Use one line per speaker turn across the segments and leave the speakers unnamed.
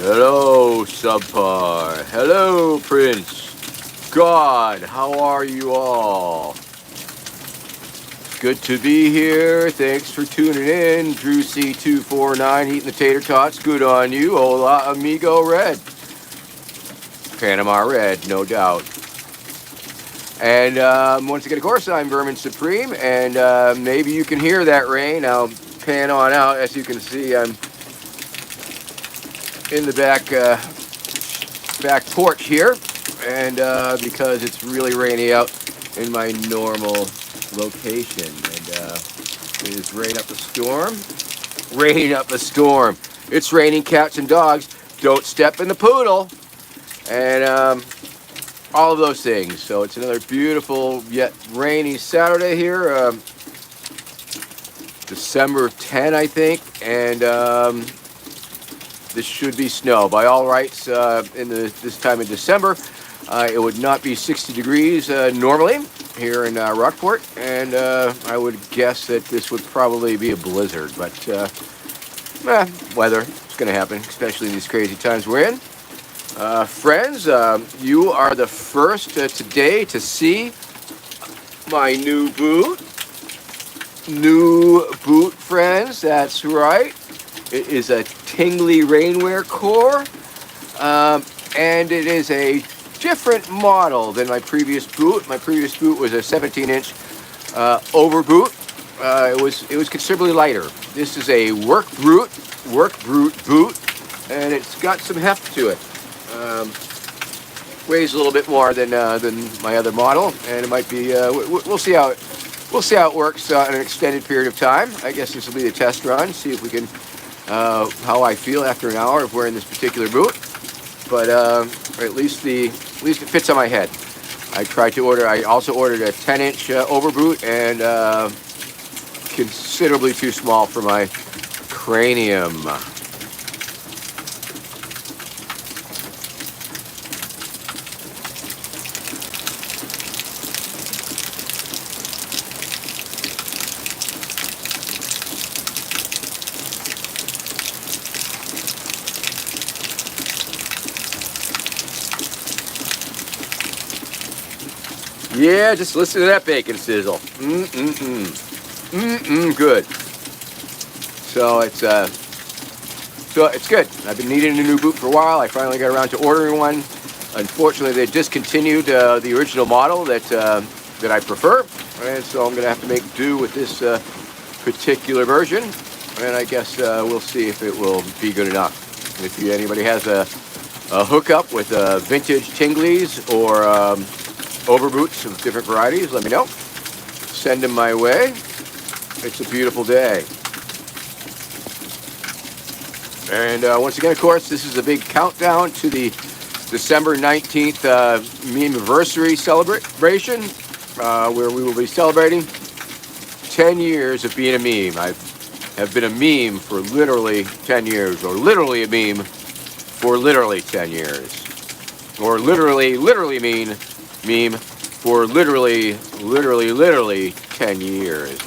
Hello, Subpar. Hello, Prince. God, how are you all? Good to be here. Thanks for tuning in. Drew C249 eating the tater tots. Good on you. Hola, amigo red. Panama red, no doubt. And once again, of course, I'm Vermin Supreme, and maybe you can hear that rain. I'll pan on out. As you can see, I'm in the back porch here, and because it's really rainy out in my normal location, and it is rain up a storm. Rain up a storm. It's raining cats and dogs. Don't step in the poodle, and all of those things. So it's another beautiful yet rainy Saturday here, December 10, I think, and this should be snow. By all rights, this time of December, it would not be 60 degrees normally here in Rockport, and I would guess that this would probably be a blizzard, but weather, it's going to happen, especially in these crazy times we're in. Friends, you are the first today to see my new boot. New boot, friends, that's right. It is a tingly rainwear core, and it is a different model than my previous boot. My previous boot was a 17-inch over boot. It was considerably lighter. This is a work brute boot, and it's got some heft to it. Weighs a little bit more than my other model, and it might be. We'll see how it works in an extended period of time. I guess this will be the test run. See if we can. How I feel after an hour of wearing this particular boot, but at least it fits on my head. I also ordered a 10-inch over boot, and considerably too small for my cranium. Yeah, just listen to that bacon sizzle. Good. So it's good. I've been needing a new boot for a while. I finally got around to ordering one. Unfortunately, they discontinued the original model that I prefer, and so I'm going to have to make do with this particular version. And I guess we'll see if it will be good enough. If anybody has a hookup with vintage Tinglies or overboots of different varieties, let me know. Send them my way. It's a beautiful day. And once again, of course, this is a big countdown to the December 19th meme-iversary celebration, where we will be celebrating 10 years of being a meme. I have been a meme for literally 10 years, or literally a meme for literally 10 years. Or literally meme for literally 10 years.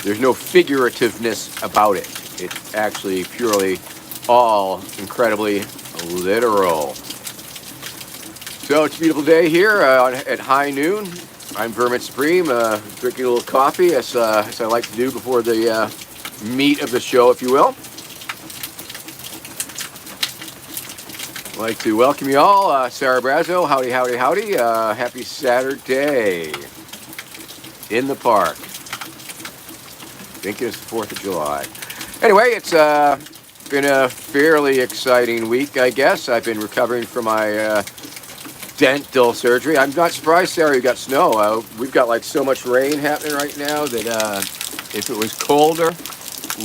There's no figurativeness about it. It's actually purely all incredibly literal. So it's a beautiful day here at high noon. I'm Vermin Supreme, drinking a little coffee, as I like to do before the meat of the show, if you will. I'd like to welcome you all. Sarah Brazo, howdy. Happy Saturday in the park. I think it's the 4th of July. Anyway, it's been a fairly exciting week, I guess. I've been recovering from my dental surgery. I'm not surprised, Sarah, you got snow. We've got like so much rain happening right now that if it was colder,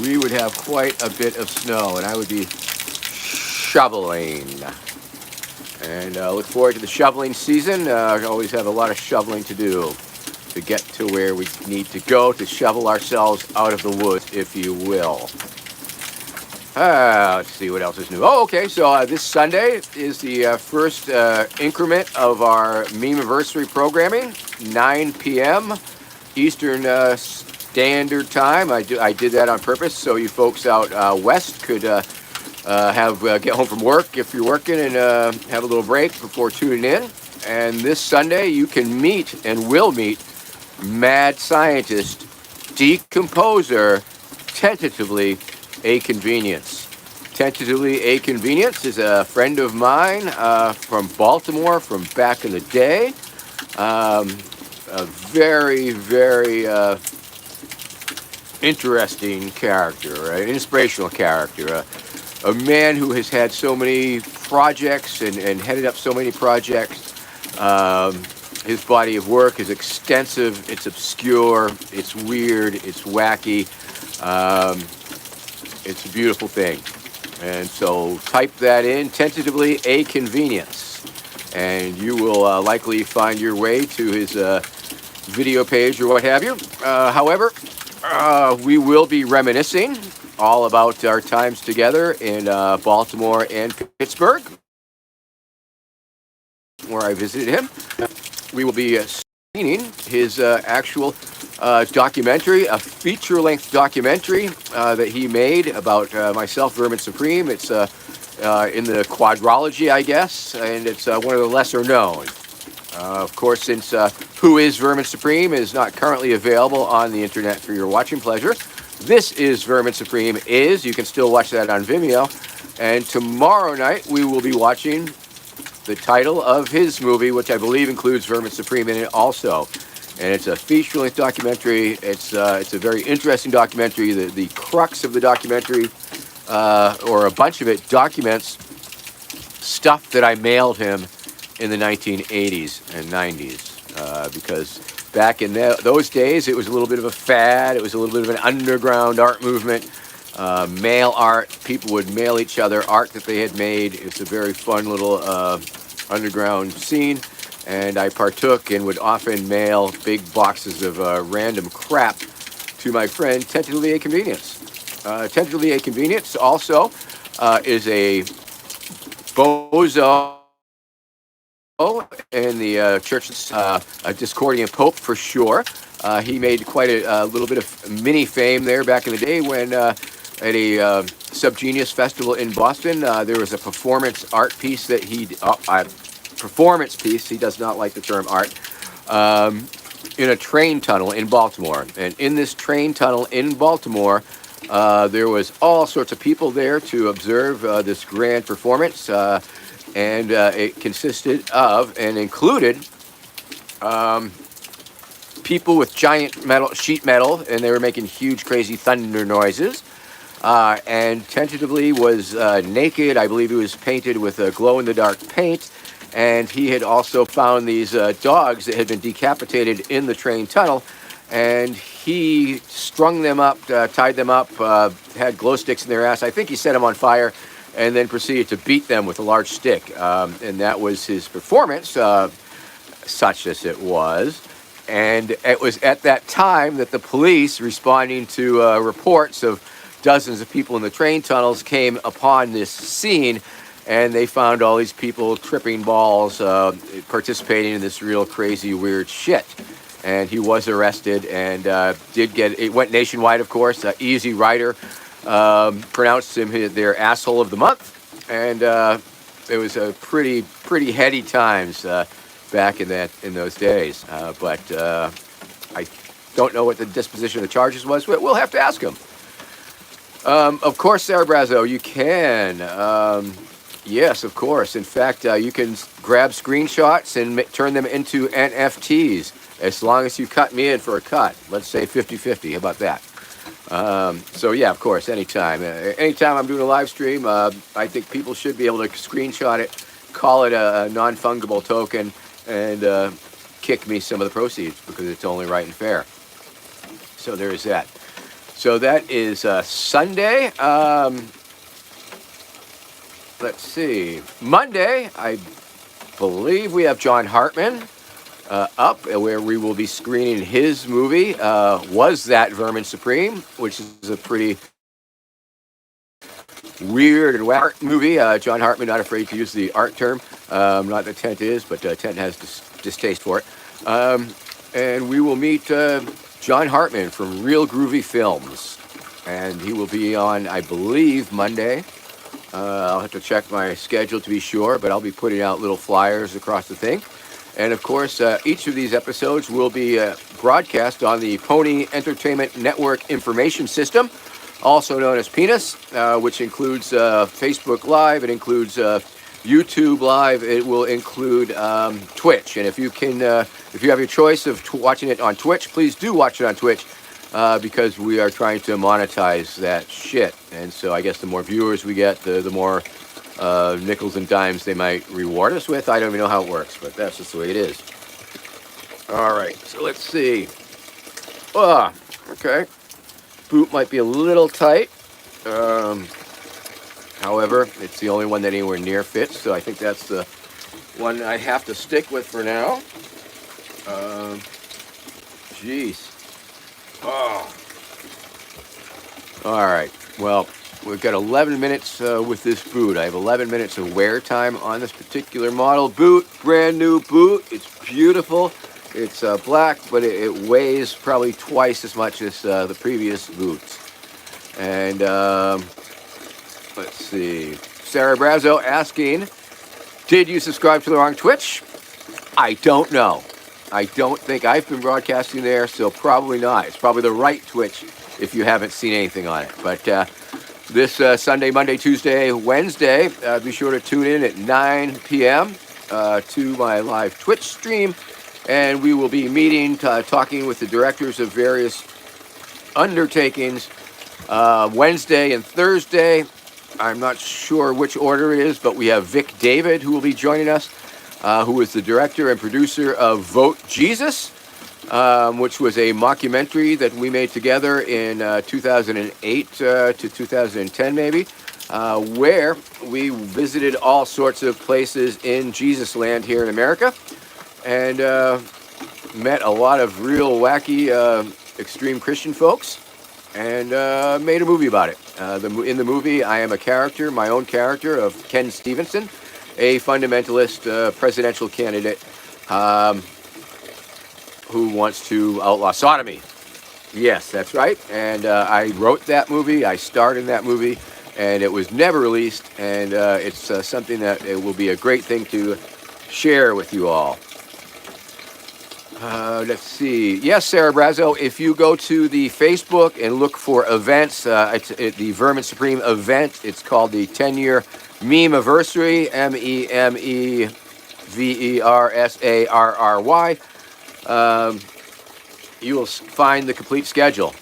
we would have quite a bit of snow, and I would be shoveling. And look forward to the shoveling season. I always have a lot of shoveling to do to get to where we need to go to shovel ourselves out of the woods, if you will. Let's see what else is new. Oh, okay, so this Sunday is the first increment of our meme-iversary programming, 9 p.m. Eastern Standard Time. I did that on purpose so you folks out west could get home from work if you're working, and have a little break before tuning in. And this Sunday, you can meet and will meet mad scientist, decomposer, tentatively a convenience. Tentatively a convenience is a friend of mine from Baltimore from back in the day. A very, very interesting character, right? Inspirational character. A man who has had so many projects and headed up so many projects. His body of work is extensive, it's obscure, it's weird, it's wacky. It's a beautiful thing. And so type that in, tentatively a convenience, and you will likely find your way to his video page or what have you. However, we will be reminiscing all about our times together in Baltimore and Pittsburgh, where I visited him. We will be screening his actual documentary, a feature-length documentary that he made about myself, Vermin Supreme. It's in the quadrology, I guess, and it's one of the lesser known. Of course, since Who is Vermin Supreme is not currently available on the internet for your watching pleasure, This is Vermin Supreme is. You can still watch that on Vimeo. And tomorrow night, we will be watching the title of his movie, which I believe includes Vermin Supreme in it also. And it's a feature-length documentary. It's a very interesting documentary. The crux of the documentary, or a bunch of it, documents stuff that I mailed him in the 1980s and 90s. Because back in those days, it was a little bit of a fad. It was a little bit of an underground art movement. Mail art. People would mail each other art that they had made. It's a very fun little underground scene. And I partook and would often mail big boxes of random crap to my friend, Tentatively a Convenience. Tentatively a Convenience also is a bozo in the church, a Discordian Pope for sure. He made quite a little bit of mini fame there back in the day when at a Subgenius festival in Boston, there was a performance art piece that he does not like the term art, in a train tunnel in Baltimore. And in this train tunnel in Baltimore, there was all sorts of people there to observe this grand performance. And it consisted of and included people with giant sheet metal, and they were making huge, crazy thunder noises. And tentatively was naked. I believe he was painted with a glow-in-the-dark paint. And he had also found these dogs that had been decapitated in the train tunnel. And he strung them up, tied them up, had glow sticks in their ass. I think he set them on fire and then proceeded to beat them with a large stick. And that was his performance, such as it was. And it was at that time that the police, responding to reports of dozens of people in the train tunnels, came upon this scene, and they found all these people tripping balls, participating in this real crazy, weird shit. And he was arrested and it went nationwide, of course. Easy Rider pronounced him their asshole of the month. And it was a pretty heady times back in those days. But I don't know what the disposition of the charges was. We'll have to ask him. Of course, Sarah Brazo, you can. Yes, of course. In fact, you can grab screenshots and turn them into NFTs as long as you cut me in for a cut. Let's say 50-50. How about that? So, yeah, of course, anytime. Anytime I'm doing a live stream, I think people should be able to screenshot it, call it a non-fungible token, and kick me some of the proceeds because it's only right and fair. So there is that. So that is Sunday. Let's see. Monday, I believe we have John Hartman up, where we will be screening his movie, Was That Vermin Supreme, which is a pretty weird and wacky movie. John Hartman, not afraid to use the art term. Not that Tent is, but Tent has distaste for it. And we will meet John Hartman from Real Groovy Films. And he will be on, I believe, Monday I'll have to check my schedule to be sure, but I'll be putting out little flyers across the thing. And of course, each of these episodes will be broadcast on the Pony Entertainment Network Information System, also known as PENUS, which includes Facebook Live. It includes YouTube Live. It will include Twitch. And if you have your choice of watching it on Twitch, please do watch it on Twitch. Because we are trying to monetize that shit. And so I guess the more viewers we get, the more nickels and dimes they might reward us with. I don't even know how it works, but that's just the way it is. All right, so let's see. Okay. Boot might be a little tight. However, it's the only one that anywhere near fits, so I think that's the one I have to stick with for now. Jeez. Oh. All right. Well, we've got 11 minutes with this boot. I have 11 minutes of wear time on this particular model boot. Brand new boot. It's beautiful. It's black, but it weighs probably twice as much as the previous boots. And let's see. Sarah Brazo asking, did you subscribe to the wrong Twitch? I don't know. I don't think I've been broadcasting there, so probably not. It's probably the right Twitch if you haven't seen anything on it. But this Sunday, Monday, Tuesday, Wednesday, be sure to tune in at 9 p.m. To my live Twitch stream. And we will be meeting, talking with the directors of various undertakings Wednesday and Thursday. I'm not sure which order it is, but we have Vic David who will be joining us. Who is the director and producer of Vote Jesus, which was a mockumentary that we made together in 2008 to 2010 maybe, where we visited all sorts of places in Jesus land here in America and met a lot of real wacky extreme Christian folks and made a movie about it. In the movie, I am a character, my own character of Ken Stevenson, a fundamentalist presidential candidate who wants to outlaw sodomy. Yes, that's right. And I wrote that movie. I starred in that movie, and it was never released. And it's something that it will be a great thing to share with you all. Let's see. Yes, Sarah Brazo, if you go to the Facebook and look for events, it's the Vermin Supreme event. It's called the 10-year Meme-versary, MEMEVERSARRY. You will find the complete schedule,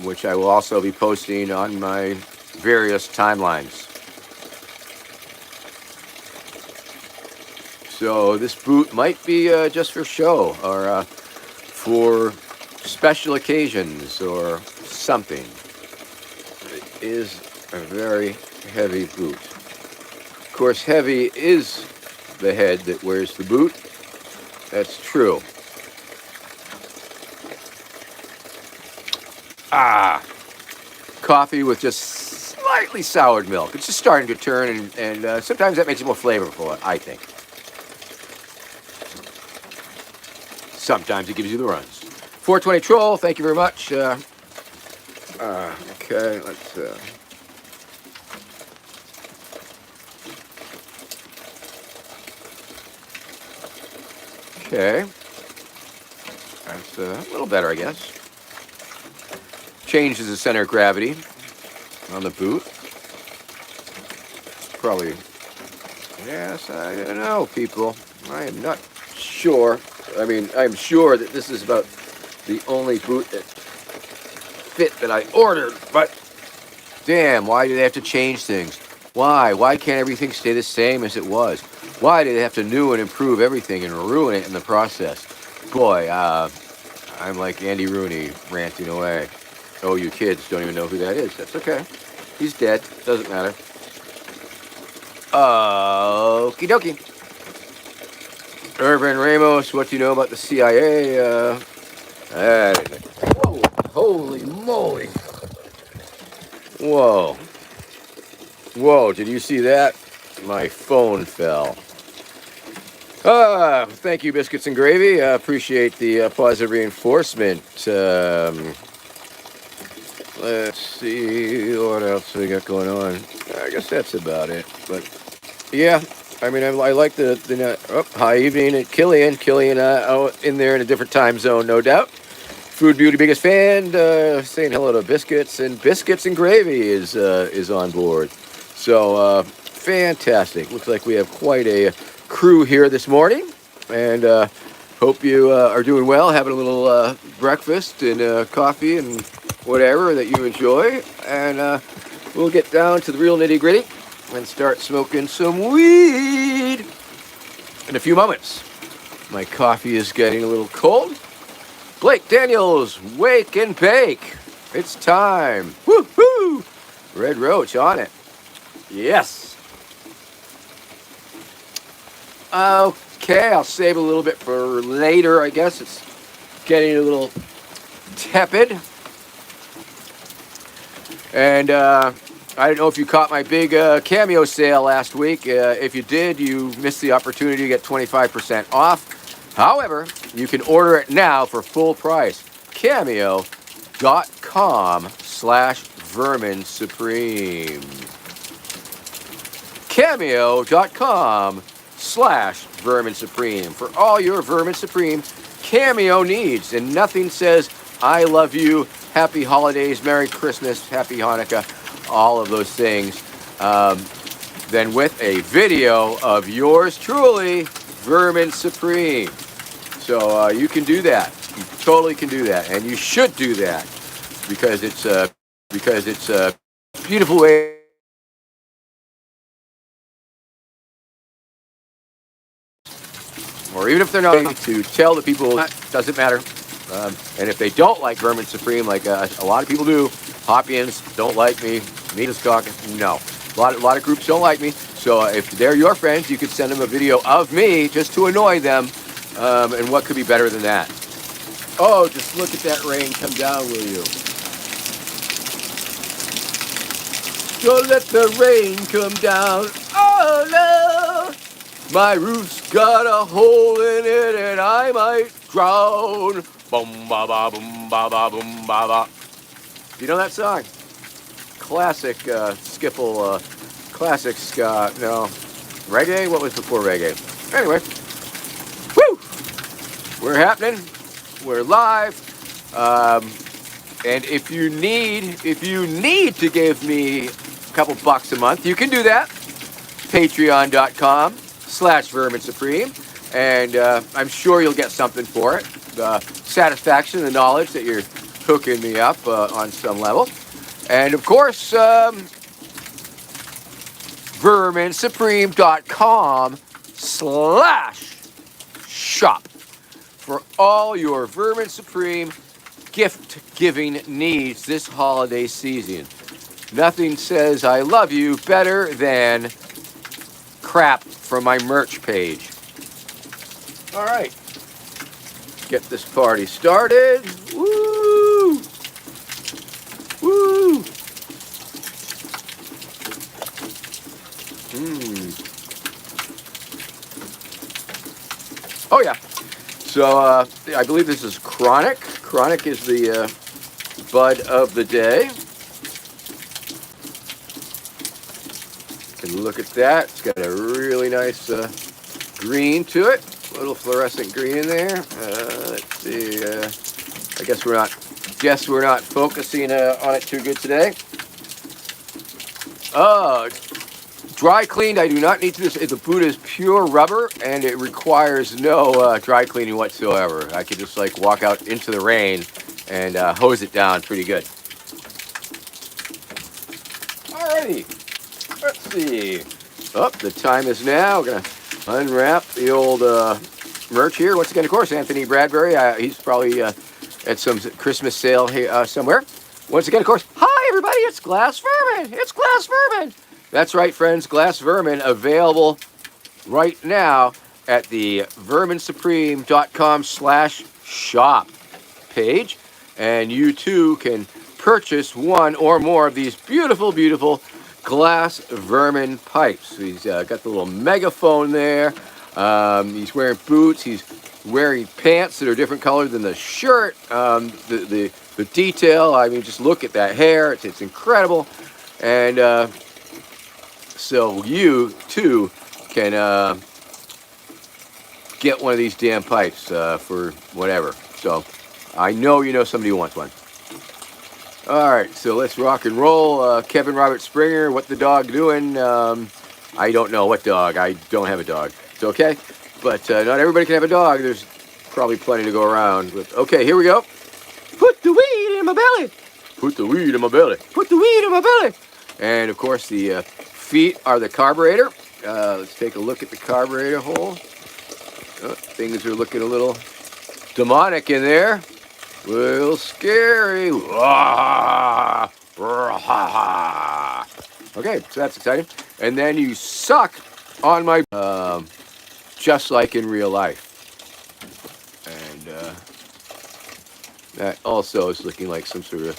which I will also be posting on my various timelines. So this boot might be just for show or for special occasions or something. It is a very heavy boot. Of course, heavy is the head that wears the boot. That's true. Coffee with just slightly soured milk. It's just starting to turn, and sometimes that makes it more flavorful, I think. Sometimes it gives you the runs. 420 Troll, thank you very much. Okay, let's... Okay. That's a little better, I guess. Changes the center of gravity on the boot. Probably... Yes, I don't know, people. I am not sure. I mean, I'm sure that this is about the only boot that fit that I ordered, but damn, why do they have to change things? Why? Why can't everything stay the same as it was? Why do they have to new and improve everything and ruin it in the process? Boy, I'm like Andy Rooney ranting away. Oh, you kids don't even know who that is. That's okay. He's dead. Doesn't matter. Okie dokie. Irvin Ramos, what do you know about the CIA? Whoa, holy moly. Whoa. Whoa, did you see that? My phone fell. Thank you, Biscuits and Gravy. I appreciate the positive reinforcement. Let's see what else we got going on. I guess that's about it. But yeah, I mean, I like hi evening at Killian. Killian out in there in a different time zone, no doubt. Food Beauty biggest fan, saying hello to Biscuits and Gravy is on board. So fantastic. Looks like we have quite a crew here this morning, and hope you are doing well, having a little breakfast and coffee and whatever that you enjoy. And we'll get down to the real nitty gritty and start smoking some weed in a few moments. My coffee is getting a little cold. Blake Daniels, wake and bake. It's time. Woo-hoo! Red Roach on it. Yes. Okay, I'll save a little bit for later, I guess. It's getting a little tepid. And I don't know if you caught my big Cameo sale last week. If you did, you missed the opportunity to get 25% off. However, you can order it now for full price. Cameo.com/Vermin Supreme. Cameo.com/Vermin Supreme. For all your Vermin Supreme Cameo needs. And nothing says, I love you, happy holidays, Merry Christmas, Happy Hanukkah, all of those things. Then with a video of yours truly, Vermin Supreme. So you can do that. You totally can do that, and you should do that because it's a beautiful way. Or even if they're not, to tell the people, doesn't matter. And if they don't like Vermin Supreme, like a lot of people do, Hopians don't like me, meat is talking. No, a lot of groups don't like me. So if they're your friends, you could send them a video of me just to annoy them. And what could be better than that? Oh, just look at that rain come down, will you? Don't let the rain come down. Oh no! My roof's got a hole in it and I might drown. Boom ba ba boom ba ba boom ba ba. You know that song? Classic skiffle, classic ska. No, reggae. What was before reggae? Anyway, woo! We're happening. We're live. And if you need to give me a couple bucks a month, you can do that. Patreon.com/Vermin Supreme, and I'm sure you'll get something for it. The satisfaction, the knowledge that you're hooking me up on some level, and of course, VerminSupreme.com/shop for all your Vermin Supreme gift-giving needs this holiday season. Nothing says I love you better than crap from my merch page. All right, get this party started. Woo! Woo! Oh yeah. So I believe this is Chronic. Chronic is the bud of the day. Can look at that. It's got a really nice green to it. A little fluorescent green in there. Let's see. I guess we're not focusing on it too good today. Dry cleaned. I do not need to do this. The boot is pure rubber, and it requires no dry cleaning whatsoever. I could just like walk out into the rain and hose it down pretty good. Alrighty. Let's see. Oh, the time is now. We're gonna unwrap the old merch here. Once again, of course, Anthony Bradbury. He's probably at some Christmas sale here somewhere. Once again, of course, hi everybody. It's Glass Vermin. It's Glass Vermin. That's right, friends. Glass Vermin available right now at the VerminSupreme.com/shop page, and you too can purchase one or more of these beautiful, beautiful Glass Vermin pipes. He's got the little megaphone there. He's wearing boots. He's wearing pants that are different color than the shirt. The the detail. I mean, just look at that hair. It's incredible. And so you, too, can get one of these damn pipes for whatever. So I know you know somebody who wants one. All right, so let's rock and roll. Kevin Robert Springer, what the dog doing? I don't know what dog. I don't have a dog. It's okay, but not everybody can have a dog. There's probably plenty to go around. But okay, here we go. Put the weed in my belly. Put the weed in my belly. Put the weed in my belly. And of course, the feet are the carburetor. Let's take a look at the carburetor hole. Oh, things are looking a little demonic in there. A little scary. Okay, so that's exciting. And then you suck on my, just like in real life. And that also is looking like some sort of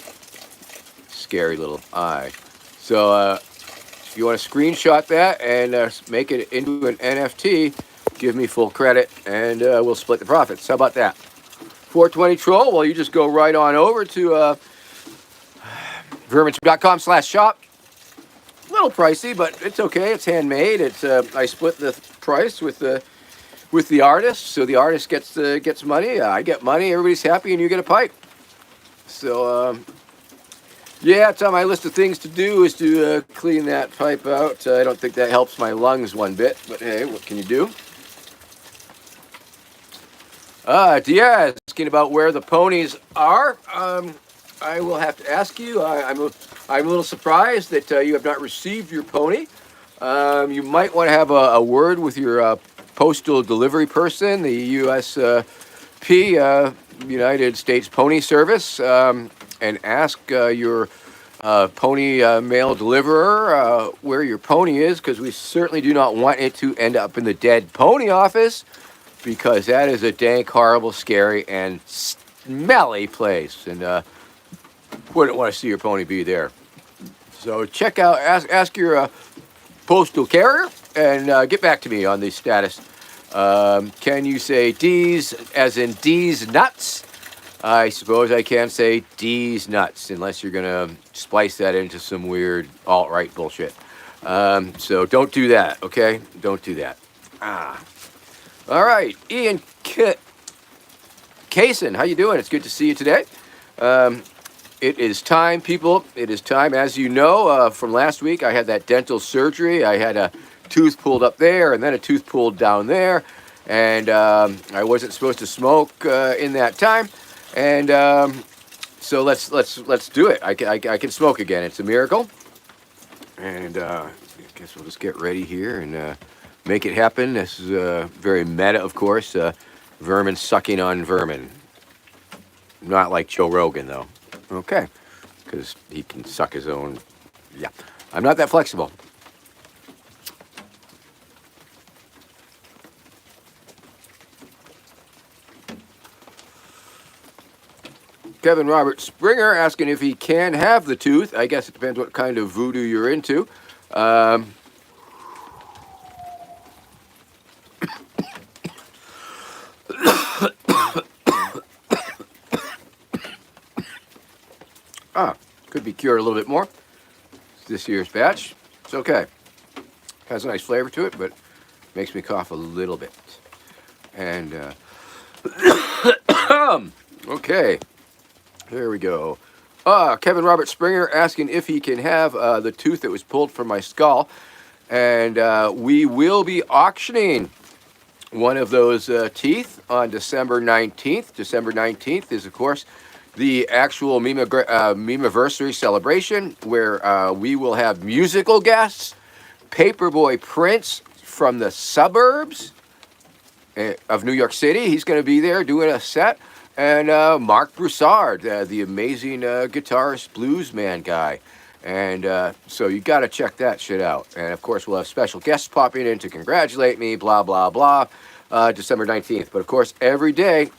scary little eye. So if you want to screenshot that and make it into an NFT, give me full credit and we'll split the profits. How about that? 420 Troll, well, you just go right on over to vermin.com/shop. A little pricey, but it's okay. It's handmade. It's I split the price with the artist, so the artist gets money. I get money. Everybody's happy, and you get a pipe. So yeah, it's on my list of things to do is to clean that pipe out. I don't think that helps my lungs one bit, but hey, what can you do? Diaz, asking about where the ponies are. I will have to ask you. I'm a little surprised that you have not received your pony. You might want to have a word with your postal delivery person, the USP, United States Pony Service, and ask your pony mail deliverer where your pony is, because we certainly do not want it to end up in the dead pony office, because that is a dank, horrible, scary, and smelly place, and wouldn't want to see your pony be there. So check out, ask your postal carrier, and get back to me on the status. Can you say D's as in D's nuts? I suppose I can't say D's nuts unless you're gonna splice that into some weird alt-right bullshit. So don't do that, okay? Don't do that. All right, Ian Kaysen, how you doing? It's good to see you today. It is time, people. It is time. As you know, from last week, I had that dental surgery. I had a tooth pulled up there and then a tooth pulled down there. And I wasn't supposed to smoke in that time. And so let's do it. I can smoke again. It's a miracle. And I guess we'll just get ready here and make it happen. This is very meta, of course. Vermin sucking on vermin. Not like Joe Rogan, though. Okay, because he can suck his own. Yeah, I'm not that flexible. Kevin Robert Springer asking if he can have the tooth. I guess it depends what kind of voodoo you're into. Could be cured a little bit more. This year's batch. It's okay. Has a nice flavor to it, but makes me cough a little bit. And, okay. There we go. Kevin Robert Springer asking if he can have the tooth that was pulled from my skull. And we will be auctioning one of those teeth on December 19th. December 19th is, of course, the actual Meme-versary celebration, where we will have musical guests, Paperboy Prince from the suburbs of New York City. He's going to be there doing a set. And Mark Broussard, the amazing guitarist, blues man guy. And so you got to check that shit out. And, of course, we'll have special guests popping in to congratulate me, blah, blah, blah, December 19th. But, of course, every day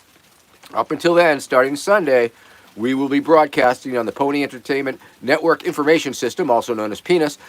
up until then, starting Sunday, we will be broadcasting on the Pony Entertainment Network Information System, also known as Penis,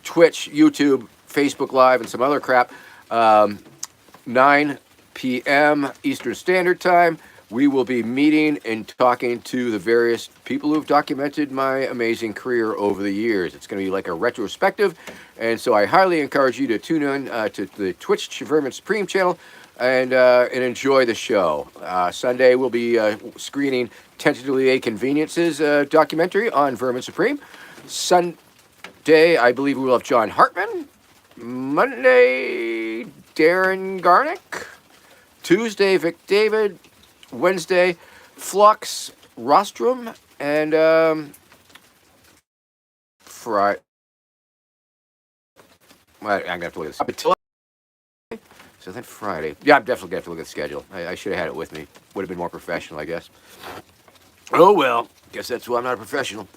Twitch, YouTube, Facebook Live, and some other crap, 9 p.m. Eastern Standard Time. we will be meeting and talking to the various people who've documented my amazing career over the years. It's going to be like a retrospective, and so I highly encourage you to tune in to the Twitch Vermin Supreme channel and enjoy the show. Sunday we'll be screening Tentatively A Conveniences documentary on Vermin Supreme. Sunday, I believe we will have John Hartman. Monday, Darren Garnick. Tuesday, Vic David. Wednesday, Flux Rostrum. And Friday. I'm going to have to look at this. So then Friday. Yeah, I'm definitely going to have to look at the schedule. I should have had it with me. Would have been more professional, I guess. Oh, well. Guess that's why I'm not a professional.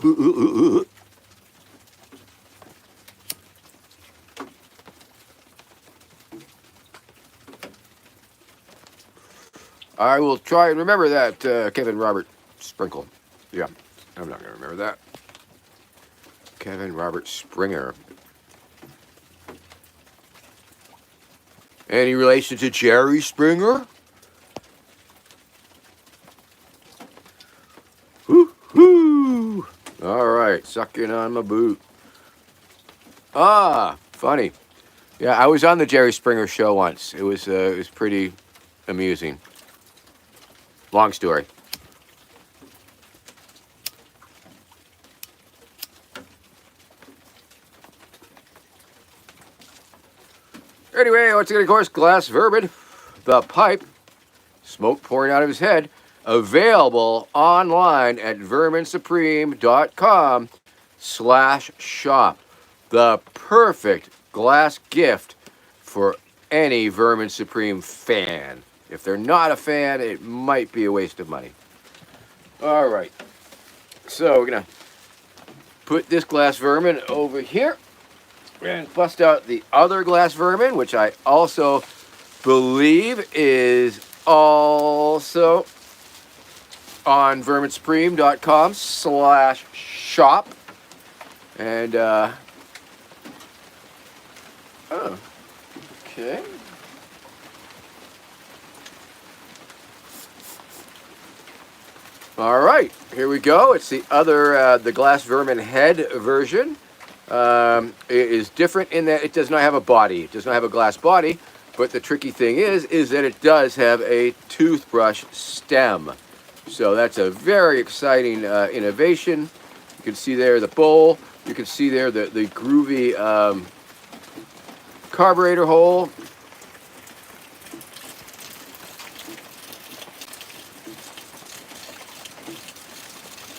I will try and remember that, Kevin Robert Sprinkle. Yeah, I'm not going to remember that. Kevin Robert Springer. Any relation to Jerry Springer? Woo-hoo! All right, sucking on my boot. Ah, funny. Yeah, I was on the Jerry Springer show once. It was pretty amusing. Long story. Anyway, once again, of course, Glass Vermin, the pipe, smoke pouring out of his head, available online at verminsupreme.com/shop. The perfect glass gift for any Vermin Supreme fan. If they're not a fan, it might be a waste of money. All right. So we're going to put this Glass Vermin over here and bust out the other Glass Vermin, which I also believe is also on verminsupreme.com/shop. And, oh, okay. All right, here we go. It's the other, the Glass Vermin head version. It is different in that it does not have a body. It does not have a glass body, but the tricky thing is that it does have a toothbrush stem. So that's a very exciting innovation. You can see there the bowl. You can see there the groovy carburetor hole.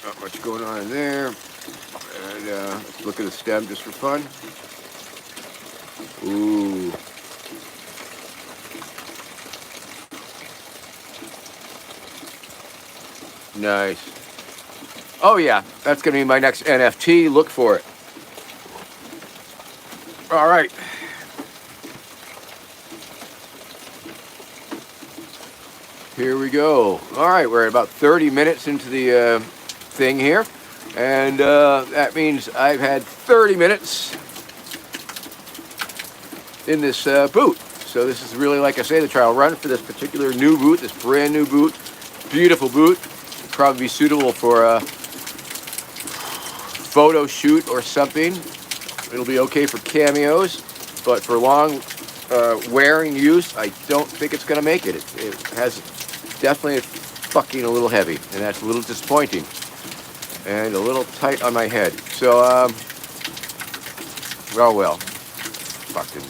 Not much going on in there. And let's look at the stem just for fun. Ooh. Nice. Oh yeah, that's going to be my next NFT. Look for it. All right. Here we go. All right, we're at about 30 minutes into the thing here. And that means I've had 30 minutes in this boot. So this is really, like I say, the trial run for this particular new boot, this brand new boot. Beautiful boot. Probably be suitable for a photo shoot or something. It'll be okay for cameos, but for long wearing use, I don't think it's going to make it. It has definitely fucking a little heavy, and that's a little disappointing. And a little tight on my head. So, well. Fucking.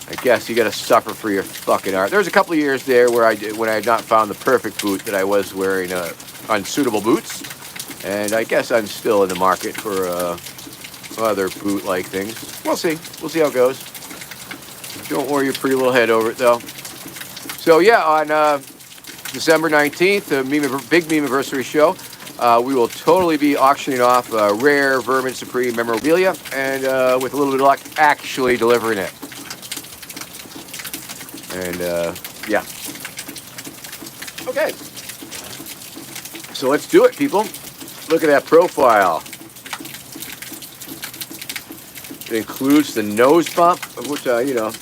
I guess you gotta suffer for your fucking art. There's a couple of years there where when I had not found the perfect boot, that I was wearing unsuitable boots. And I guess I'm still in the market for other boot-like things. We'll see. We'll see how it goes. Don't worry your pretty little head over it, though. So, yeah, on December 19th, the big Meme-iversary show, we will totally be auctioning off rare Vermin Supreme memorabilia and, with a little bit of luck, actually delivering it. And, yeah. Okay. So let's do it, people. Look at that profile. It includes the nose bump, of which, nose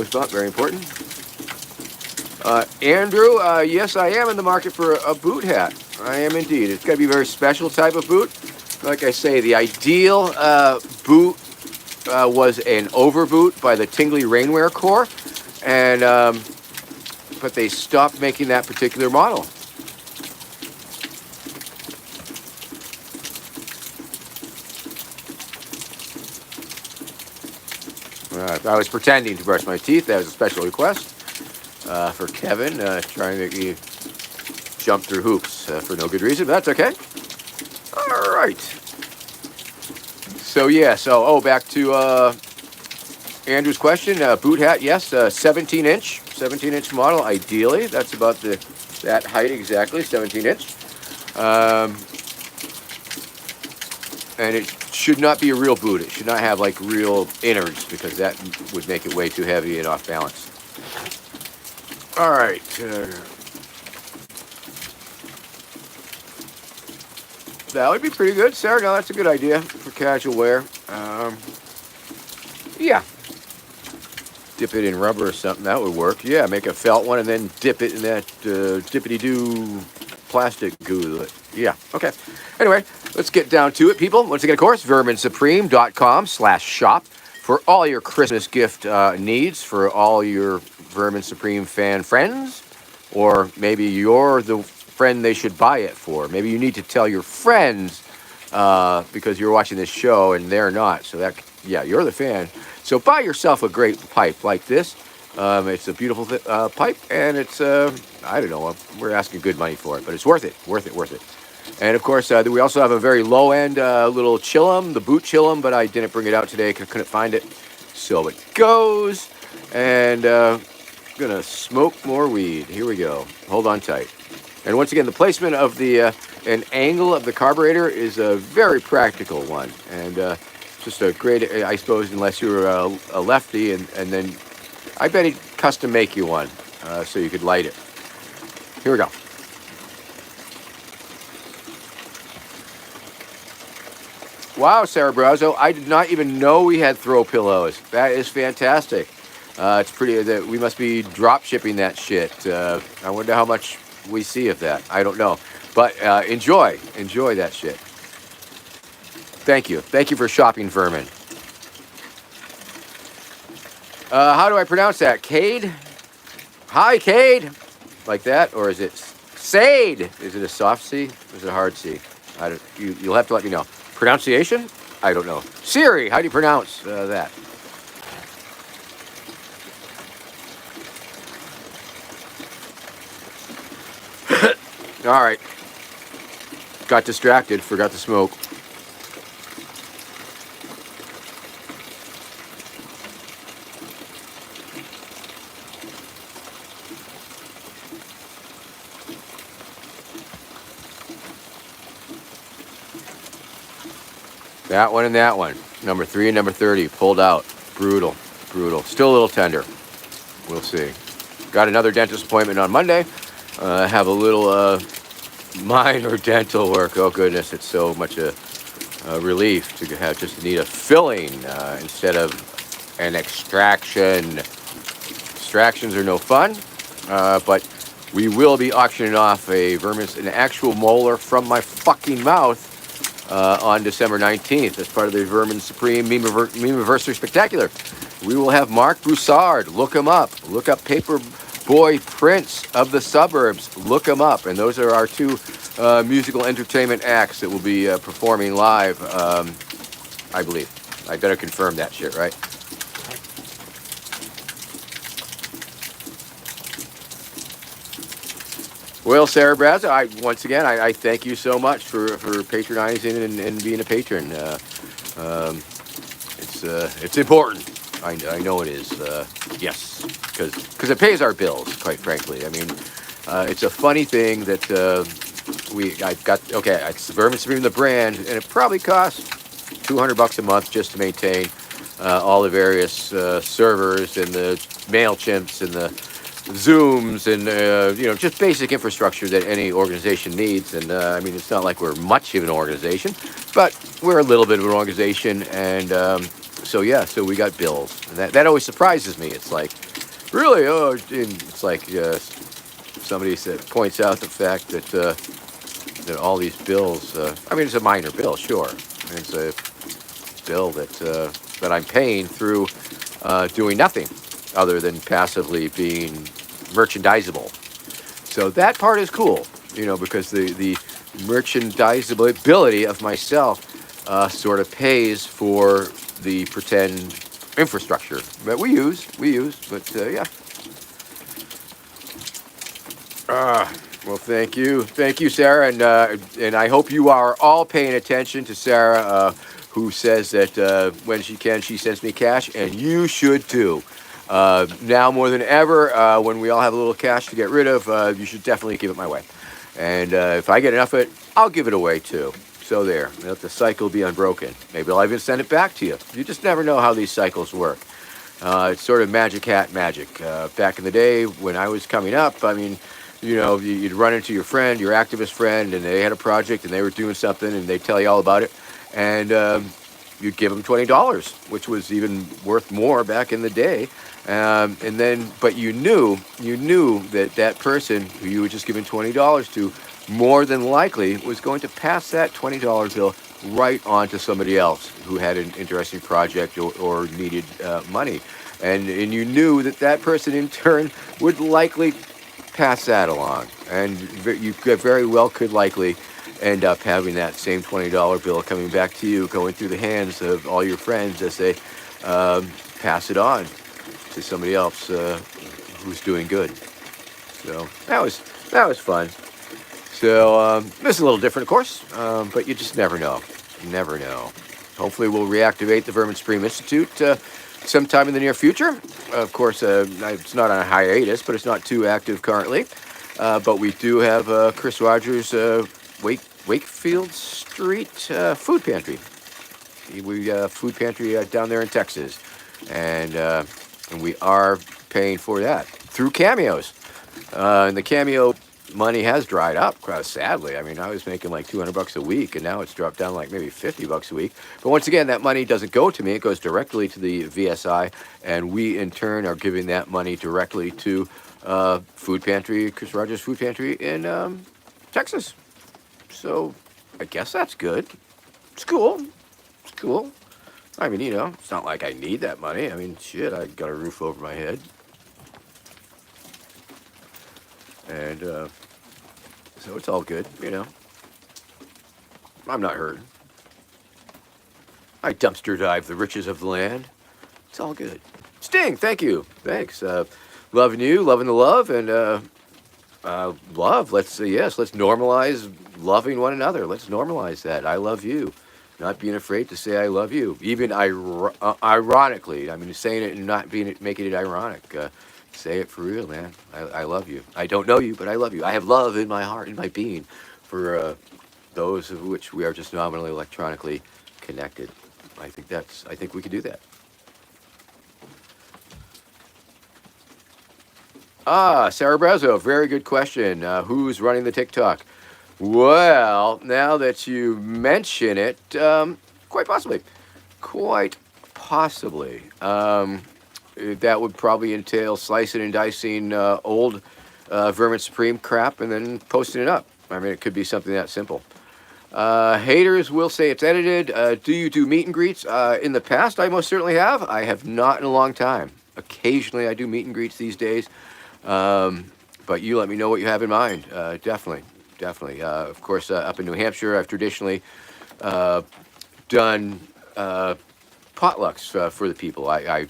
bump, very important. Andrew, yes, I am in the market for a boot hat. I am indeed. It's got to be a very special type of boot. Like I say, the ideal boot was an overboot by the Tingley Rainwear Corps, and but they stopped making that particular model. I was pretending to brush my teeth. That was a special request for Kevin, trying to make me jump through hoops for no good reason, but that's okay. All right. So yeah, back to Andrew's question. Boot hat, yes, 17-inch model, ideally. That's about that height exactly, 17-inch. And it should not be a real boot. It should not have like real innards because that would make it way too heavy and off balance. All right. That would be pretty good, Sarah. No, that's a good idea for casual wear. Yeah. Dip it in rubber or something. That would work. Yeah, make a felt one and then dip it in that dippity-doo plastic goo. Yeah, okay. Anyway, let's get down to it, people. Once again, of course, verminsupreme.com/shop for all your Christmas gift needs for all your Vermin Supreme fan friends. Or maybe you're the friend they should buy it for. Maybe you need to tell your friends because you're watching this show and they're not. So that, yeah, you're the fan. So buy yourself a great pipe like this. It's a beautiful pipe, and it's, I don't know, we're asking good money for it, but it's worth it, worth it, worth it. And, of course, we also have a very low-end little chillum, the boot chillum, but I didn't bring it out today because I couldn't find it. So it goes, and going to smoke more weed. Here we go. Hold on tight. And once again, the placement of the an angle of the carburetor is a very practical one, and just a great, I suppose, unless you're a lefty, and then I bet he'd custom make you one so you could light it. Here we go. Wow, Sarah Brazo, I did not even know we had throw pillows. That is fantastic. It's pretty, we must be drop shipping that shit. I wonder how much we see of that. I don't know. But enjoy that shit. Thank you for shopping, Vermin. How do I pronounce that? Cade? Hi, Cade. Like that, or is it Sade? Is it a soft C? Or is it a hard C? You'll have to let me know. Pronunciation? I don't know. Siri, how do you pronounce that? All right. Got distracted, forgot to smoke. That one and that one. Number 3 and number 30 pulled out. Brutal. Still a little tender. We'll see. Got another dentist appointment on Monday. Have a little minor dental work. Oh goodness, it's so much a relief to have just need a filling instead of an extraction. Extractions are no fun, but we will be auctioning off an actual molar from my fucking mouth on December 19th as part of the Vermin Supreme Meme-iversary Spectacular. We will have Mark Broussard. Look him up. Look up Paper Boy Prince of the Suburbs. Look him up. And those are our two musical entertainment acts that will be performing live, I believe. I better confirm that shit, right? Well, Sarah Braza, once again, I thank you so much for patronizing and being a patron. It's important. I know it is. Yes, because it pays our bills, quite frankly. I mean, it's a funny thing that it's Vermin Supreme, the brand, and it probably costs $200 a month just to maintain all the various servers and the MailChimps and the Zooms and just basic infrastructure that any organization needs. And I mean, it's not like we're much of an organization, but we're a little bit of an organization. And so we got bills, and that always surprises me. It's like Really? Oh, and it's like somebody points out the fact that all these bills. I mean, it's a minor bill, sure. It's a bill that I'm paying through doing nothing other than passively being merchandisable. So that part is cool, because the merchandisability of myself sort of pays for the pretend infrastructure that we use. But yeah. Well, thank you, Sarah, and I hope you are all paying attention to Sarah, who says that when she can, she sends me cash, and you should too. Now more than ever, when we all have a little cash to get rid of, you should definitely give it my way. And if I get enough of it, I'll give it away too. So there, let the cycle be unbroken. Maybe I'll even send it back to you. You just never know how these cycles work. It's sort of magic hat magic. Back in the day when I was coming up, I mean, you'd run into your friend, your activist friend, and they had a project and they were doing something and they'd tell you all about it. And you'd give them $20, which was even worth more back in the day. But you knew that person who you were just giving $20 to, more than likely was going to pass that $20 bill right on to somebody else who had an interesting project or needed money. And you knew that person in turn would likely pass that along. And you very well could likely end up having that same $20 bill coming back to you, going through the hands of all your friends as they pass it on to somebody else who's doing good. So that was fun. So this is a little different, of course, but you just never know. You never know. Hopefully we'll reactivate the Vermin Supreme Institute sometime in the near future. Of course, it's not on a hiatus, but it's not too active currently. But we do have Chris Rogers' Wakefield Street food pantry. We food pantry down there in Texas, and we are paying for that through cameos. And the cameo money has dried up, sadly. I mean, I was making like $200 a week, and now it's dropped down like maybe $50 a week. But once again, that money doesn't go to me; it goes directly to the VSI, and we in turn are giving that money directly to food pantry, Chris Rogers Food Pantry in Texas. So I guess that's good. It's cool. It's cool. I mean, it's not like I need that money. I mean, shit, I got a roof over my head. And so it's all good, I'm not hurting. I dumpster dive the riches of the land. It's all good. Sting, thank you. Thanks. Loving you, loving the love, and love. Let's normalize loving one another. Let's normalize that. I love you. Not being afraid to say I love you, even ironically. I mean, saying it and not making it ironic. Say it for real, man. I love you. I don't know you, but I love you. I have love in my heart, in my being, for those of which we are just nominally electronically connected. I think we could do that. Sarah Brazo, very good question. Who's running the TikTok? Well, now that you mention it, quite possibly. That would probably entail slicing and dicing old Vermin Supreme crap and then posting it up. I mean, it could be something that simple. Haters will say it's edited. Do you do meet and greets? In the past, I most certainly have. I have not in a long time. Occasionally, I do meet and greets these days. But you let me know what you have in mind. Definitely. Of course, up in New Hampshire, I've traditionally done potlucks for the people. I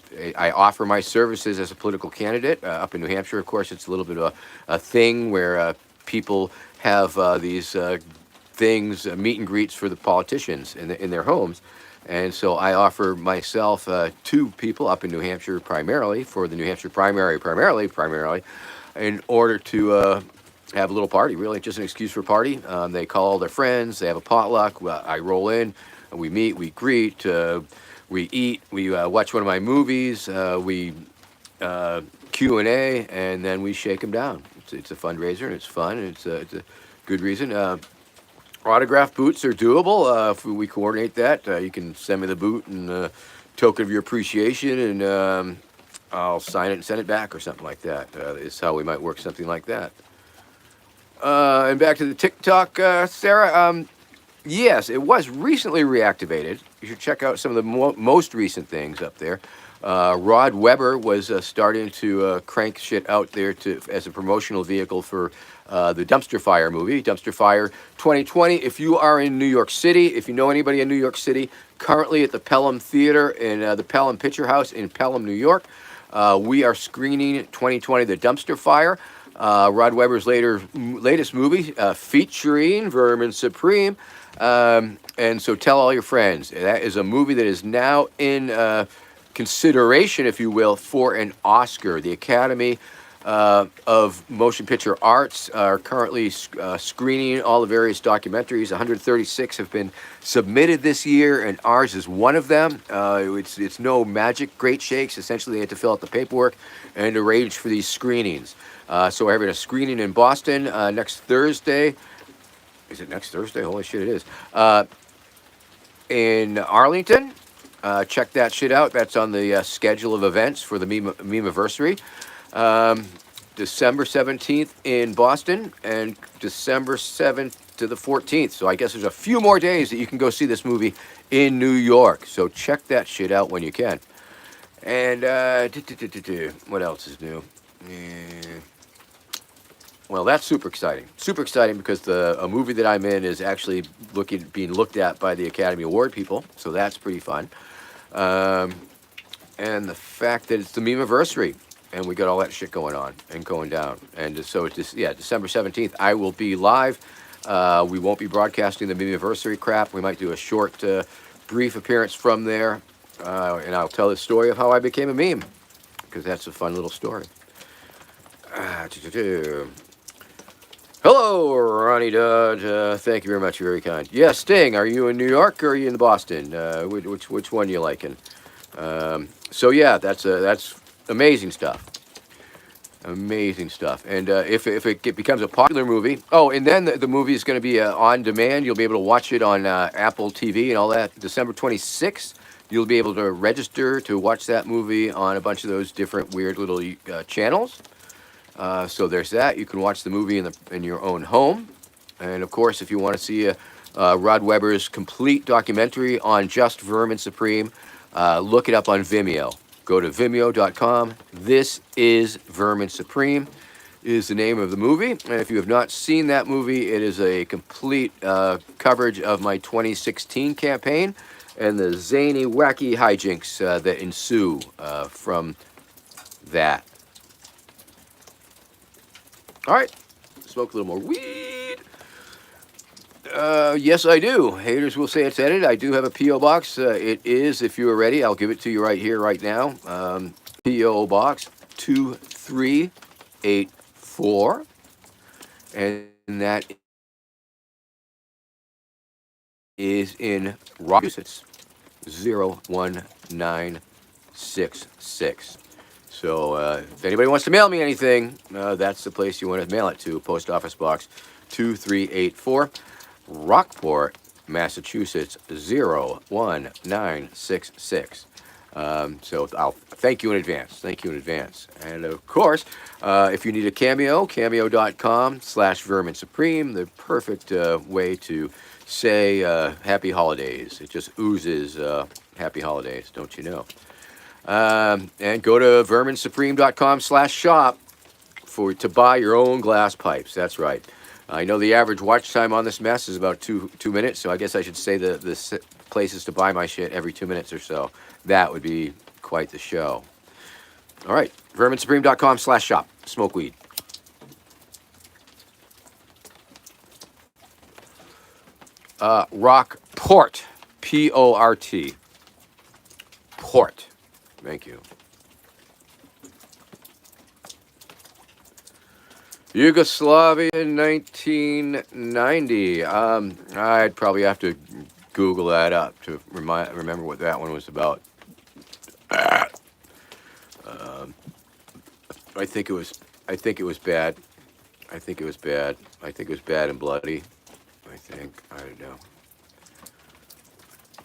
offer my services as a political candidate. Up in New Hampshire, of course, it's a little bit of a thing where people have these things, meet and greets for the politicians in their homes. And so I offer myself to people up in New Hampshire primarily for the New Hampshire primary, in order to have a little party, really, just an excuse for a party. They call all their friends, they have a potluck, I roll in, and we meet, we greet, we eat, we watch one of my movies, we Q&A, and then we shake them down. It's a fundraiser, and it's fun, and it's a good reason. Autograph boots are doable. If we coordinate that, you can send me the boot and token of your appreciation, and I'll sign it and send it back or something like that. Is how we might work something like that. And back to the TikTok, Sarah. Yes, it was recently reactivated. You should check out some of the most recent things up there. Rod Weber was starting to crank shit out there as a promotional vehicle for the Dumpster Fire movie, Dumpster Fire 2020. If you are in New York City, if you know anybody in New York City, currently at the Pelham Theater in the Pelham Picture House in Pelham, New York, we are screening 2020 The Dumpster Fire. Rod Weber's latest movie featuring Vermin Supreme. And so tell all your friends. That is a movie that is now in consideration, if you will, for an Oscar. The Academy of Motion Picture Arts are currently screening all the various documentaries. 136 have been submitted this year, and ours is one of them. It's no magic, great shakes. Essentially, they had to fill out the paperwork and arrange for these screenings. So we're having a screening in Boston next Thursday. Is it next Thursday? Holy shit, it is. In Arlington, check that shit out. That's on the schedule of events for the Meme-iversary. December 17th in Boston and December 7th to the 14th. So I guess there's a few more days that you can go see this movie in New York. So check that shit out when you can. And what else is new? Well, that's super exciting. Super exciting because a movie that I'm in is actually being looked at by the Academy Award people. So that's pretty fun. And the fact that it's the Meme-iversary, and we got all that shit going on and going down. And so it's just, December 17th, I will be live. We won't be broadcasting the Meme-iversary crap. We might do a short, brief appearance from there. And I'll tell the story of how I became a meme, because that's a fun little story. Hello, Ronnie Dodd. Thank you very much. You're very kind. Yeah, Sting, are you in New York or are you in Boston? Which one you liking? So yeah, that's amazing stuff. Amazing stuff. And if it becomes a popular movie, and then the movie is going to be on demand. You'll be able to watch it on Apple TV and all that. December 26th, you'll be able to register to watch that movie on a bunch of those different weird little channels. So there's that. You can watch the movie in your own home. And of course, if you want to see Rod Weber's complete documentary on just Vermin Supreme, look it up on Vimeo. Go to vimeo.com. This is Vermin Supreme is the name of the movie. And if you have not seen that movie, it is a complete coverage of my 2016 campaign and the zany, wacky hijinks that ensue from that. All right, smoke a little more weed. Yes, I do. Haters will say it's edited. I do have a P.O. box. It is, if you are ready, I'll give it to you right here, right now. P.O. box 2384. And that is in Massachusetts, 01966. So if anybody wants to mail me anything, that's the place you want to mail it to. Post Office Box 2384, Rockport, Massachusetts, 01966. So I'll thank you in advance. Thank you in advance. And of course, if you need a cameo, cameo.com/Vermin Supreme, the perfect way to say happy holidays. It just oozes happy holidays, don't you know? And go to verminsupreme.com/shop to buy your own glass pipes. That's right. I know the average watch time on this mess is about two minutes, so I guess I should say the places to buy my shit every 2 minutes or so. That would be quite the show. All right, verminsupreme.com/shop. Smoke weed. Rockport, P-O-R-T. Port. Thank you. Yugoslavia in 1990. I'd probably have to Google that up to remember what that one was about. I think it was bad. I think it was bad. I think it was bad and bloody. I don't know.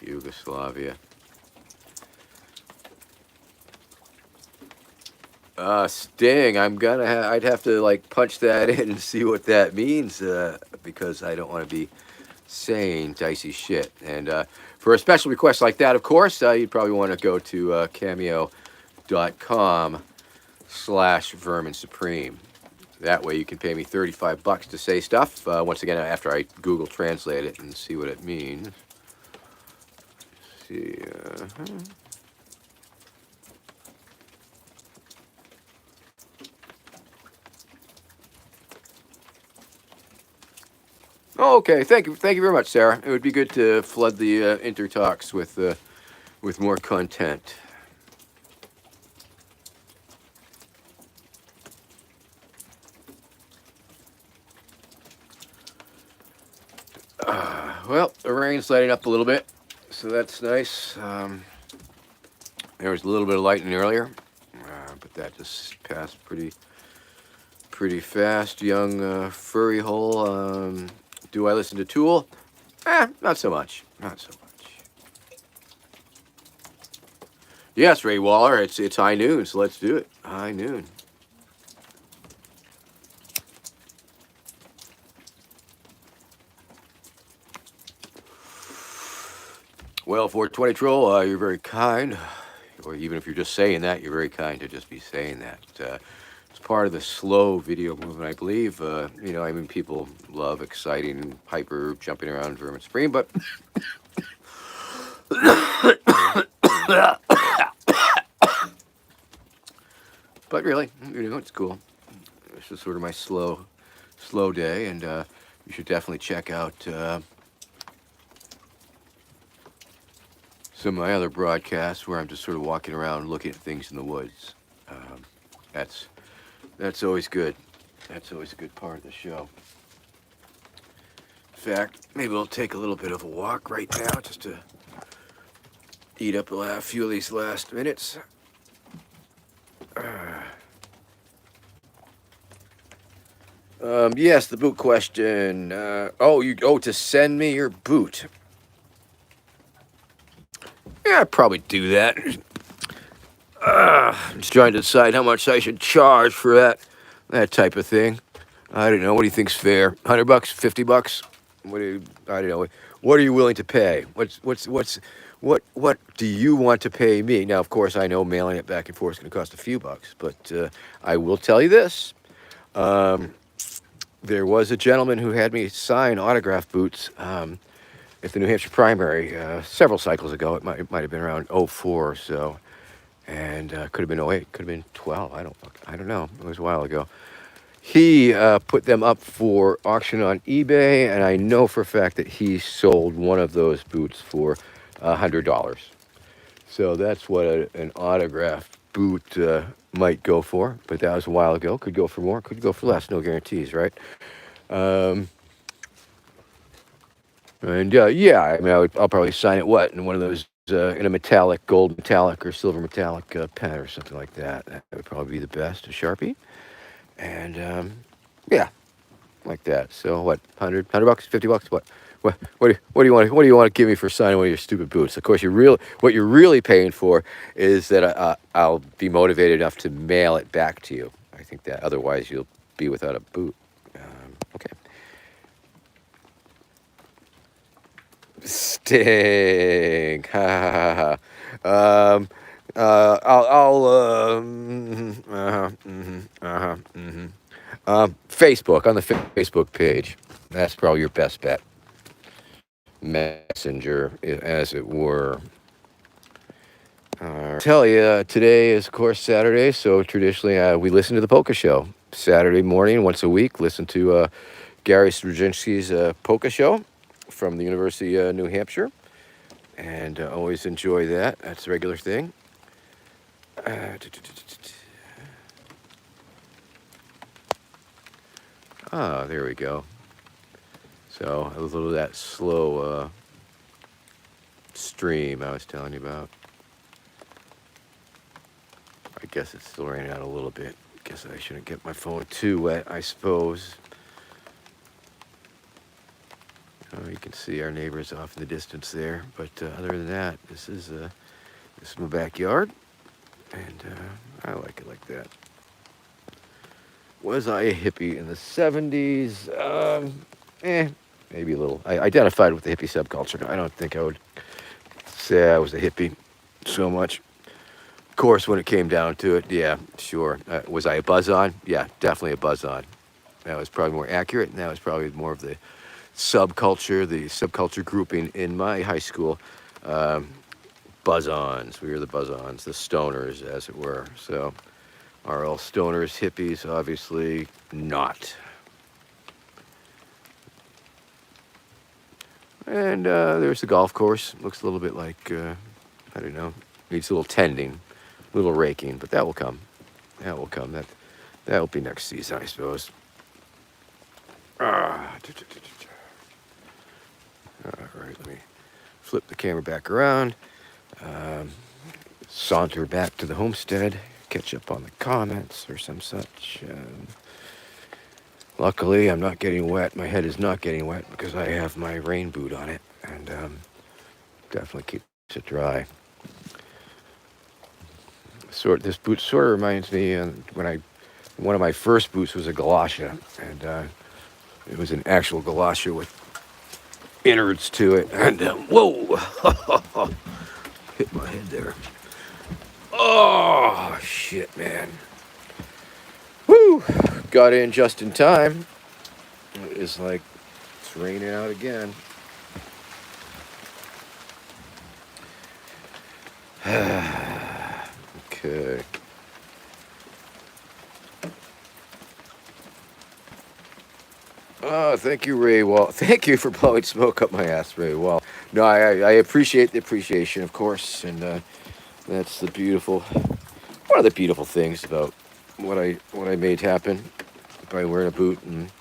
Yugoslavia. Sting. I'd have to like punch that in and see what that means, because I don't want to be saying dicey shit. And for a special request like that, of course, you'd probably want to go to cameo.com/Vermin Supreme. That way you can pay me $35 to say stuff. Once again, after I Google Translate it and see what it means. See. Oh, okay. Thank you very much, Sarah. It would be good to flood the intertalks with more content. Well, the rain's lighting up a little bit, so that's nice. There was a little bit of lightning earlier, but that just passed pretty fast. Young furry hole. Do I listen to Tool? Not so much. Not so much. Yes, Ray Waller. It's high noon, so let's do it. High noon. Well, 420 Troll, you're very kind. Or even if you're just saying that, you're very kind to just be saying that. It's part of the slow video movement, I believe. I mean, people love exciting, hyper, jumping around Vermin Supreme, but but really, it's cool. This is sort of my slow day, and you should definitely check out some of my other broadcasts where I'm just sort of walking around looking at things in the woods. That's always good. That's always a good part of the show. In fact, maybe we'll take a little bit of a walk right now just to eat up a few of these last minutes. Yes, the boot question. To send me your boot. Yeah, I'd probably do that. I'm just trying to decide how much I should charge for that type of thing. I don't know. What do you think's fair? $100, $50? I don't know. What are you willing to pay? What do you want to pay me? Now, of course, I know mailing it back and forth is going to cost a few bucks, but I will tell you this. There was a gentleman who had me sign autograph boots at the New Hampshire primary several cycles ago. It might have been around 04 or so, and could have been 08, could have been 12. I don't know. It was a while ago. He put them up for auction on eBay, and I know for a fact that he sold one of those boots for $100. So that's what an autographed boot might go for. But that was a while ago. Could go for more. Could go for less. No guarantees, right? And I mean, I'll probably sign it. In one of those in a metallic, gold metallic or silver metallic pen or something like that. That would probably be the best. A Sharpie, and like that. So what? $100 bucks, $50? What do you want to give me for signing one of your stupid boots? Of course, what you're really paying for is that I'll be motivated enough to mail it back to you. I think that otherwise you'll be without a boot. Okay. Sting. Ha ha ha. Facebook, on the Facebook page. That's probably your best bet. Messenger, as it were. Tell you, today is, of course, Saturday, so traditionally we listen to the Polka Show. Saturday morning, once a week, listen to Gary Straczynski's Polka Show from the University of New Hampshire, and always enjoy that. That's a regular thing. There we go. So a little of that slow stream I was telling you about. I guess it's still raining out a little bit. Guess I shouldn't get my phone too wet, I suppose. You can see our neighbors off in the distance there, but other than that, this is my backyard, and I like it like that. Was I a hippie in the 70s? Maybe a little. I identified with the hippie subculture. I don't think I would say I was a hippie so much. Of course, when it came down to it, yeah, sure. Was I a buzz on? Yeah, definitely a buzz on. That was probably more accurate, and that was probably more of the subculture grouping in my high school. Um, Buzz-ons. We were the buzz-ons, the stoners, as it were. So, are all stoners hippies? Obviously not. And there's the golf course. Looks a little bit like, I don't know, needs a little tending, a little raking, but that will come. That will come. That will be next season, I suppose. All right, let me flip the camera back around. Saunter back to the homestead, catch up on the comments or some such. Luckily, I'm not getting wet. My head is not getting wet because I have my rain boot on it, and definitely keeps it dry. This boot sort of reminds me one of my first boots was a galosha, and it was an actual galosha with innards to it, and whoa, hit my head there. Oh shit, man. Woo! Got in just in time. It's like it's raining out again. Okay. Oh, thank you, Ray Wall. Thank you for blowing smoke up my ass, Ray Wall. No, I appreciate the appreciation, of course, and that's one of the beautiful things about what I made happen by wearing a boot and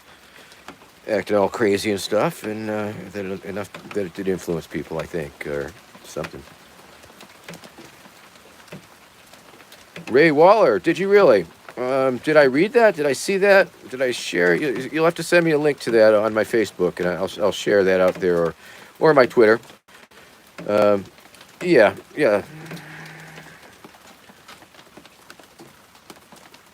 acting all crazy and stuff, and enough that it did influence people, I think, or something. Ray Waller, did you really? Did I read that? Did I see that? Did I share? You'll have to send me a link to that on my Facebook, and I'll share that out there, or my Twitter. Yeah.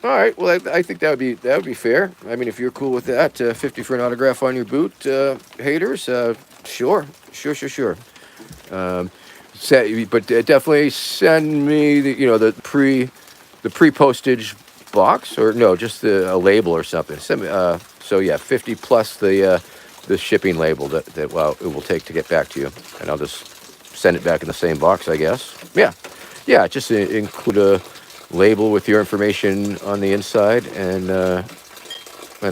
All right. Well, I think that would be fair. I mean, if you're cool with that, 50 for an autograph on your boot, haters. Sure. But definitely send me the pre-postage box, or no, just a label or something. Send me. So yeah, 50 plus the shipping label that it will take to get back to you, and I'll just send it back in the same box, I guess. Yeah. Just include a label with your information on the inside and a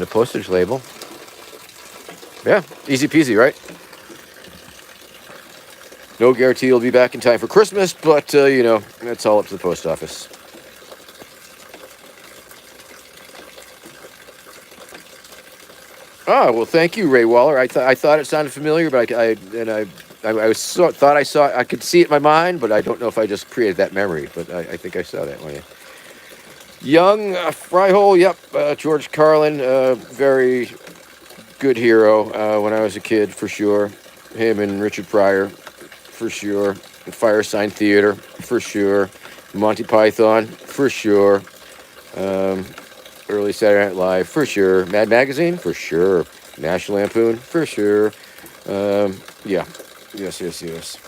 postage label. Yeah, easy peasy, right? No guarantee you'll be back in time for Christmas, but that's all up to the post office. Oh, well, thank you, Ray Waller. I thought it sounded familiar, but I thought I could see it in my mind, but I don't know if I just created that memory. But I think I saw that one. Yeah. Young Fryhole, yep. George Carlin, very good hero when I was a kid, for sure. Him and Richard Pryor, for sure. Firesign Theater, for sure. Monty Python, for sure. Early Saturday Night Live, for sure. Mad Magazine, for sure. National Lampoon, for sure. Yeah. Yes.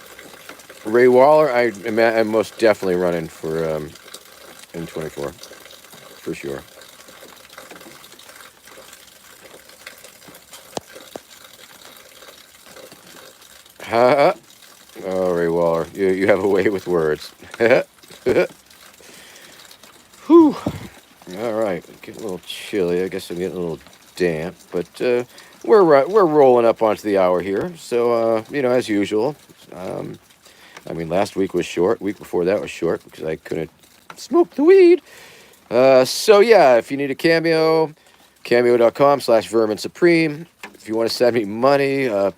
Ray Waller, I'm most definitely running for N24, for sure. Ha! Oh, Ray Waller, you have a way with words. Whew. All right, getting a little chilly. I guess I'm getting a little damp, but we're rolling up onto the hour here. So as usual. Last week was short. Week before that was short because I couldn't smoke the weed. So yeah, if you need a cameo, cameo.com/Vermin Supreme. If you want to send me money on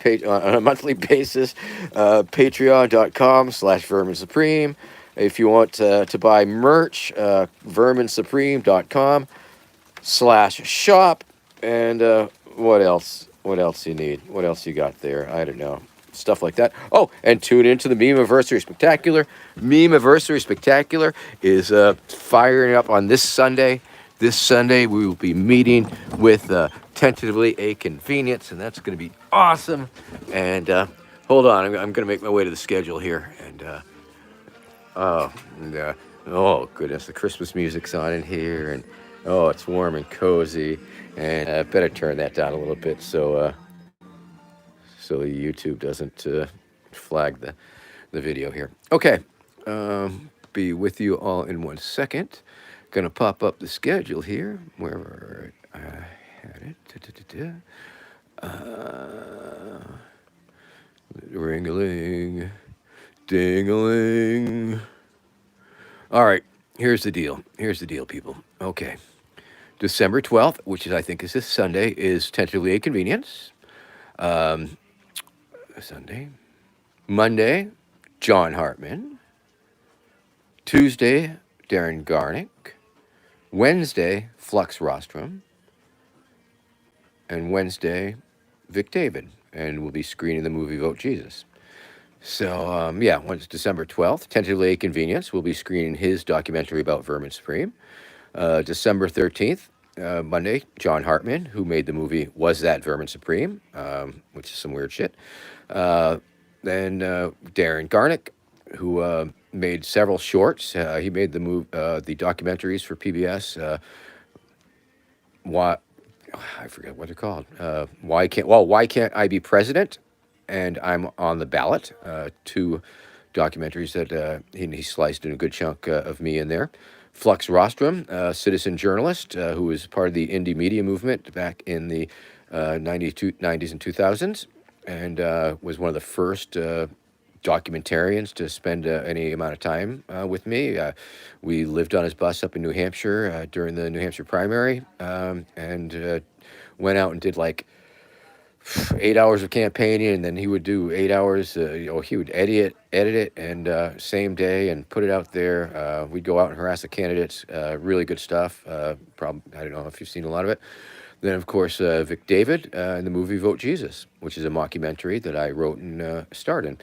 a monthly basis, patreon.com/Vermin Supreme. If you want to buy merch, verminsupreme.com/shop. And what else? What else you need? What else you got there? I don't know. Stuff like that. Oh, and tune into the Meme-iversary Spectacular. Meme-iversary Spectacular is firing up on this Sunday. This Sunday, we will be meeting with tentatively a convenience, and that's going to be awesome. And hold on, I'm going to make my way to the schedule here. And oh goodness, the Christmas music's on in here, and oh, it's warm and cozy. And I better turn that down a little bit so YouTube doesn't flag the video here. Okay, be with you all in 1 second. Gonna pop up the schedule here where I had it. Ring-a-ling, ding-a-ling. All right, here's the deal. Here's the deal, people. Okay, December 12th, which is I think is this Sunday, is tentatively a convenience. Sunday. Monday, John Hartman. Tuesday, Darren Garnick. Wednesday, Flux Rostrum. And Wednesday, Vic David. And we'll be screening the movie Vote Jesus. So, yeah, once December 12th, tentatively a convenience, we'll be screening his documentary about Vermin Supreme. December 13th, Monday, John Hartman, who made the movie Was That Vermin Supreme, which is some weird shit. Then Darren Garnick, who made several shorts. He made the documentaries for PBS. I forget what they're called. Why can't I be president? And I'm on the ballot. Two documentaries that he sliced in a good chunk of me in there. Flux Rostrum, citizen journalist who was part of the indie media movement back in the 90s and 2000s, and was one of the first documentarians to spend any amount of time with me. We lived on his bus up in New Hampshire during the New Hampshire primary, and went out and did like 8 hours of campaigning, and then he would do 8 hours. He would edit it, and same day and put it out there. We'd go out and harass the candidates. Really good stuff. I don't know if you've seen a lot of it. Then, of course, Vic David in the movie Vote Jesus, which is a mockumentary that I wrote and starred in.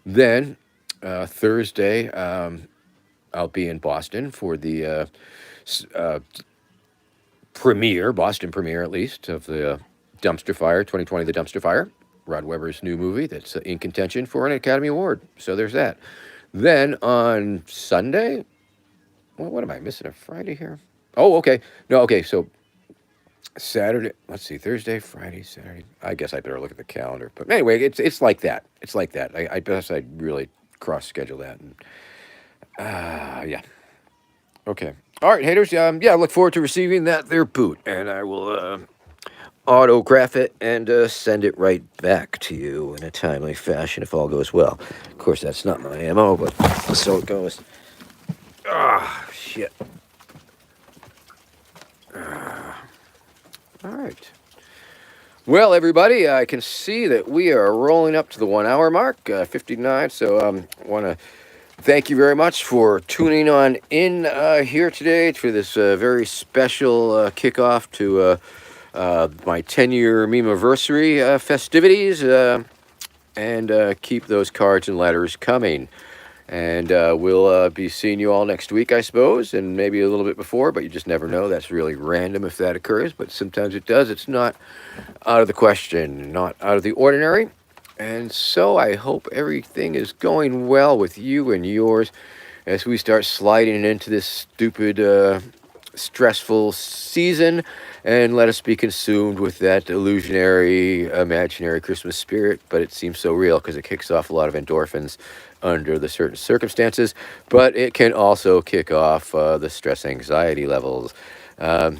Then Thursday, I'll be in Boston for the Boston premiere at least, of the Dumpster Fire, 2020 The Dumpster Fire, Rod Webber's new movie that's in contention for an Academy Award. So there's that. Then on Sunday, well, what am I missing? A Friday here? Oh, okay. No, okay, so Saturday, let's see, Thursday, Friday, Saturday. I guess I better look at the calendar. But anyway, it's like that. It's like that. I guess I'd really cross-schedule that. And, yeah. Okay. All right, haters. Yeah, I look forward to receiving that there boot. And I will autograph it and send it right back to you in a timely fashion if all goes well. Of course, that's not my MO, but so it goes. Shit. All right. Well, everybody, I can see that we are rolling up to the 1 hour mark, 59. So I want to thank you very much for tuning on in here today for this very special kickoff to my 10-year meme-iversary festivities. And keep those cards and letters coming. And we'll be seeing you all next week, I suppose, and maybe a little bit before, but you just never know. That's really random if that occurs, but sometimes it does. It's not out of the question, not out of the ordinary. And so I hope everything is going well with you and yours as we start sliding into this stupid, stressful season, and let us be consumed with that illusionary, imaginary Christmas spirit. But it seems so real because it kicks off a lot of endorphins under the certain circumstances, but it can also kick off the stress anxiety levels.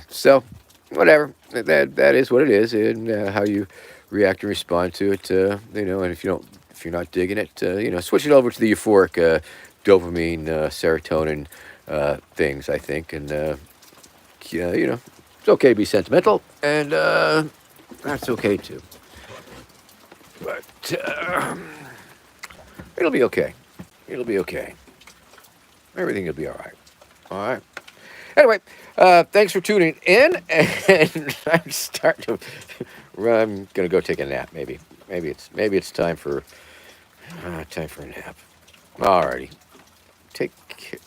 So whatever, that is what it is, and how you react and respond to it, and if you're not digging it, switch it over to the euphoric dopamine, serotonin things, I think, and it's okay to be sentimental, and that's okay too. But it'll be okay. It'll be okay. Everything will be all right. All right. Anyway, thanks for tuning in, and I'm gonna go take a nap. Maybe it's time for a nap. Alrighty. Take care.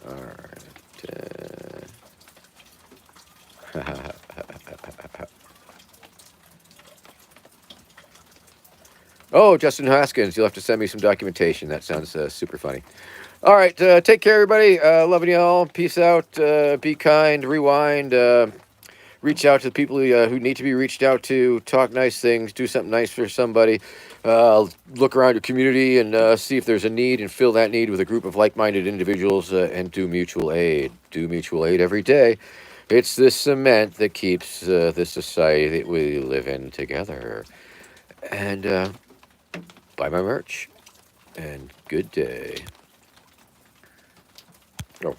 All right. Oh, Justin Haskins, you'll have to send me some documentation. That sounds super funny. All right, take care, everybody. Loving you all. Peace out. Be kind. Rewind. Reach out to the people who need to be reached out to. Talk nice things. Do something nice for somebody. Look around your community and see if there's a need and fill that need with a group of like-minded individuals and do mutual aid. Do mutual aid every day. It's the cement that keeps the society that we live in together. And buy my merch. And good day. Oh.